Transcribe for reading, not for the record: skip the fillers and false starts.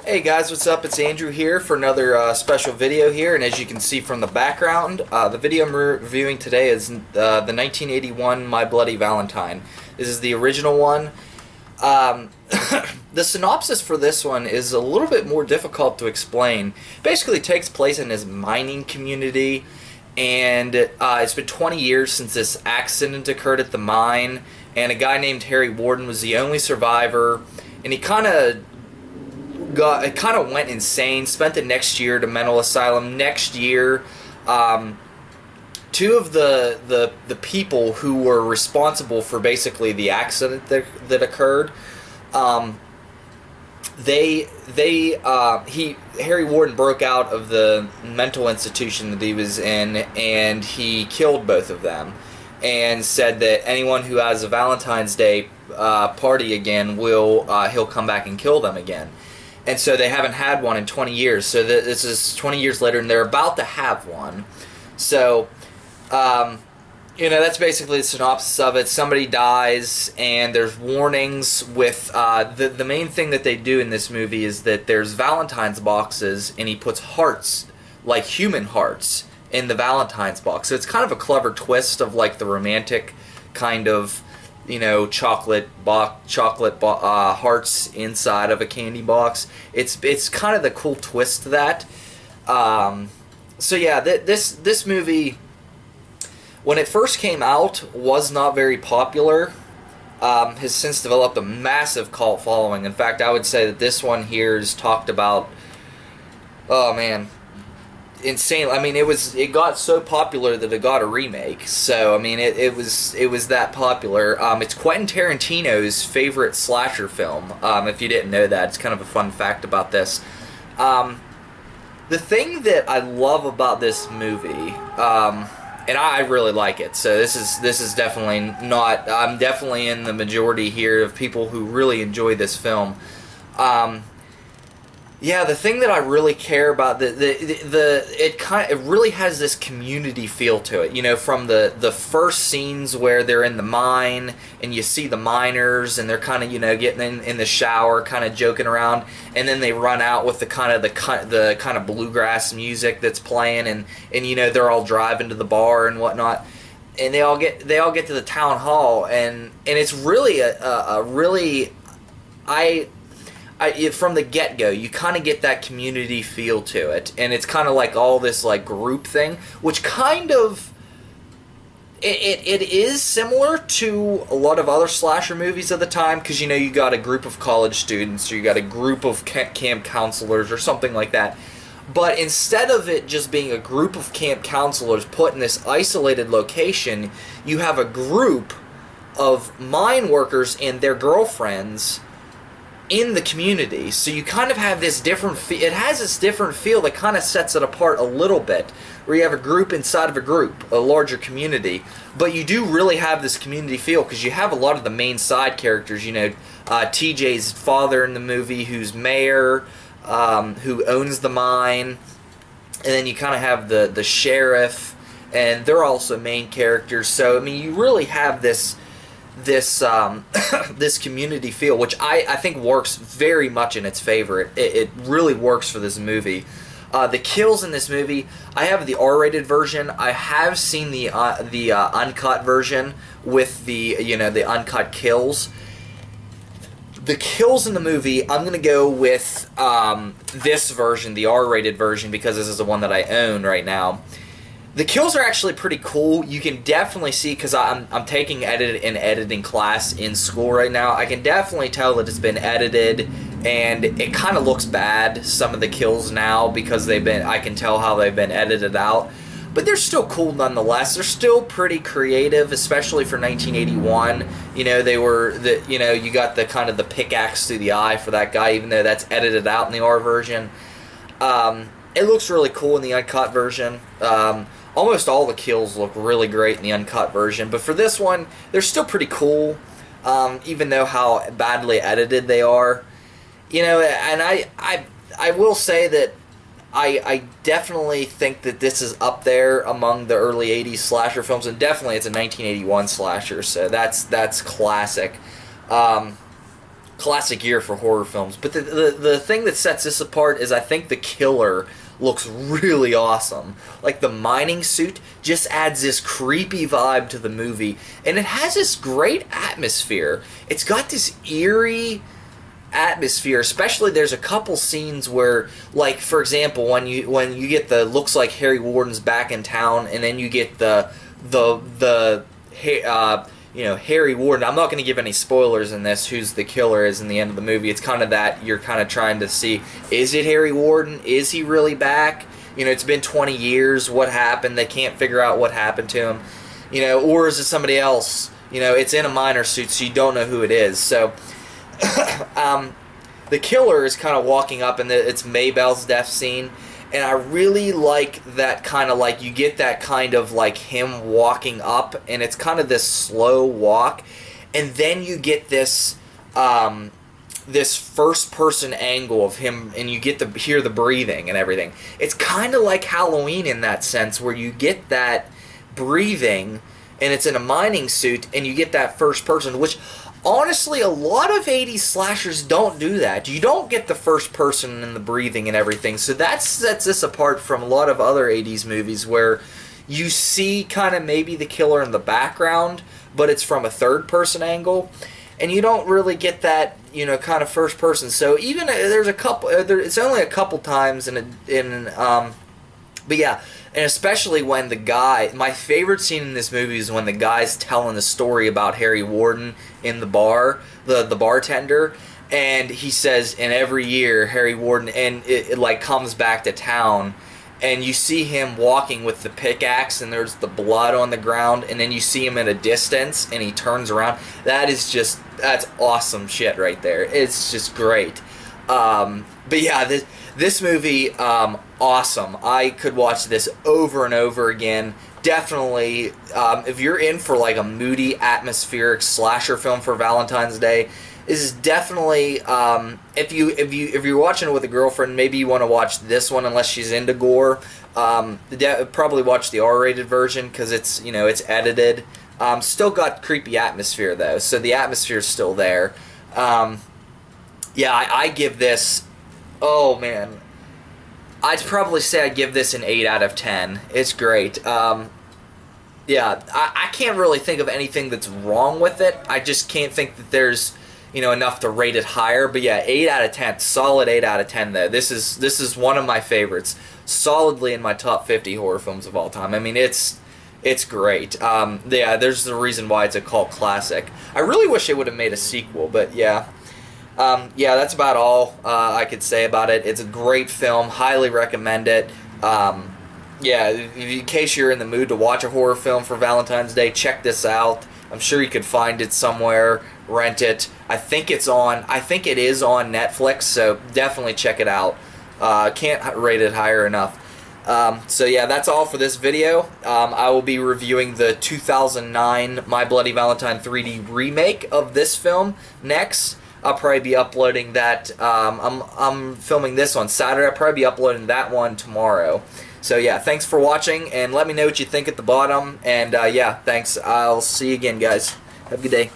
Hey guys, what's up? It's Andrew here for another special video here, and as you can see from the background, the video I'm reviewing today is the 1981 My Bloody Valentine. This is the original one. Um, the synopsis for this one is a little bit more difficult to explain. Basically, it takes place in this mining community, and it's been 20 years since this accident occurred at the mine, and a guy named Harry Warden was the only survivor, and he kind of went insane. Spent the next year at a mental asylum. Next year, two of the people who were responsible for basically the accident that occurred, Harry Warden broke out of the mental institution that he was in, and he killed both of them, and said that anyone who has a Valentine's Day party again he'll come back and kill them again. And so they haven't had one in 20 years. So this is 20 years later, and they're about to have one. So, that's basically the synopsis of it. Somebody dies, and there's warnings with... the main thing that they do in this movie is that there's Valentine's boxes, and he puts hearts, like human hearts, in the Valentine's box. So it's kind of a clever twist of, like, the romantic kind of... chocolate hearts inside of a candy box. It's kind of the cool twist to that. So yeah, this movie, when it first came out, was not very popular. Has since developed a massive cult following. In fact, I would say that this one here is talked about. Oh man. Insane. I mean, it got so popular that it got a remake. So I mean, it was that popular. It's Quentin Tarantino's favorite slasher film. If you didn't know that, it's kind of a fun fact about this. The thing that I love about this movie, and I really like it. So this is definitely not. I'm definitely in the majority here of people who really enjoy this film. Yeah, the thing that I really care about, it really has this community feel to it. From the first scenes where they're in the mine and you see the miners and they're kind of getting in the shower, kind of joking around, and then they run out with the kind of bluegrass music that's playing, and they're all driving to the bar and whatnot, and they all get to the town hall, and it's really from the get-go, you kind of get that community feel to it, and it's kind of like all this like group thing, which kind of it is similar to a lot of other slasher movies of the time, because you got a group of college students, or you got a group of camp counselors or something like that. But instead of it just being a group of camp counselors put in this isolated location, you have a group of mine workers and their girlfriends in the community. So you kind of have this different feel. It has this different feel that kind of sets it apart a little bit, where you have a group inside of a group, a larger community, but you do really have this community feel, because you have a lot of the main side characters. TJ's father in the movie, who's mayor, who owns the mine, and then you kind of have the sheriff, and they're also main characters. So I mean, you really have this this community feel, which I think works very much in its favor. It really works for this movie. The kills in this movie, I have the R-rated version. I have seen the uncut version with the uncut kills. The kills in the movie, I'm gonna go with this version, the R-rated version, because this is the one that I own right now. The kills are actually pretty cool. You can definitely see, because I'm taking editing class in school right now. I can definitely tell that it's been edited, and it kind of looks bad, some of the kills now, because I can tell how they've been edited out. But they're still cool nonetheless. They're still pretty creative, especially for 1981. You got the kind of the pickaxe through the eye for that guy, even though that's edited out in the R version. It looks really cool in the uncut version. Almost all the kills look really great in the uncut version, but for this one, they're still pretty cool, even though how badly edited they are. And I will say that I definitely think that this is up there among the early 80s slasher films, and definitely it's a 1981 slasher, so that's classic. classic year for horror films. But the thing that sets this apart is I think the killer looks really awesome. Like the mining suit just adds this creepy vibe to the movie, and it has this great atmosphere. It's got this eerie atmosphere, especially there's a couple scenes where, like, for example, when you get the looks like Harry Warden's back in town, and then you get the Harry Warden. I'm not going to give any spoilers in this, who's the killer is in the end of the movie. It's kind of that you're kind of trying to see, is it Harry Warden? Is he really back? You know, it's been 20 years. What happened? They can't figure out what happened to him. You know, or is it somebody else? You know, it's in a miner suit, so you don't know who it is. So, the killer is kind of walking up, and it's Maybelle's death scene. And I really like that kind of, like, you get that kind of like him walking up, and it's kind of this slow walk, and then you get this this first person angle of him, and you get to hear the breathing and everything. It's kind of like Halloween in that sense, where you get that breathing, and it's in a mining suit, and you get that first person, which honestly, a lot of 80s slashers don't do that. You don't get the first person and the breathing and everything. So that sets this apart from a lot of other 80s movies where you see kind of maybe the killer in the background, but it's from a third person angle. And you don't really get that, you know, kind of first person. So even there's a couple, it's only a couple times but yeah, and especially when the guy, my favorite scene in this movie is when the guy's telling the story about Harry Warden in the bar, the bartender, and he says, and every year Harry Warden, and it like comes back to town, and you see him walking with the pickaxe, and there's the blood on the ground, and then you see him at a distance, and he turns around. That's awesome shit right there. It's just great. But yeah, this movie, awesome. I could watch this over and over again. Definitely, if you're in for like a moody, atmospheric slasher film for Valentine's Day, this is definitely, if you're watching it with a girlfriend, maybe you want to watch this one unless she's into gore. Probably watch the R-rated version because it's, you know, it's edited. Still got creepy atmosphere though, so the atmosphere is still there. Yeah, I give this, oh man, I'd probably say I give this an 8 out of 10. It's great. Yeah, I can't really think of anything that's wrong with it. I just can't think that there's, you know, enough to rate it higher. But yeah, 8 out of 10. Solid 8 out of 10 though. This is one of my favorites. Solidly in my top 50 horror films of all time. I mean, it's great. Yeah, there's the reason why it's a cult classic. I really wish they would have made a sequel, but yeah. Yeah, that's about all I could say about it. It's a great film. Highly recommend it. Yeah, in case you're in the mood to watch a horror film for Valentine's Day, check this out. I'm sure you could find it somewhere, rent it. I think it is on Netflix, so definitely check it out. Can't rate it higher enough. So yeah, that's all for this video. I will be reviewing the 2009 My Bloody Valentine 3D remake of this film next. I'll probably be uploading that. I'm filming this on Saturday. I'll probably be uploading that one tomorrow. So yeah, thanks for watching, and let me know what you think at the bottom. And yeah, thanks. I'll see you again, guys. Have a good day.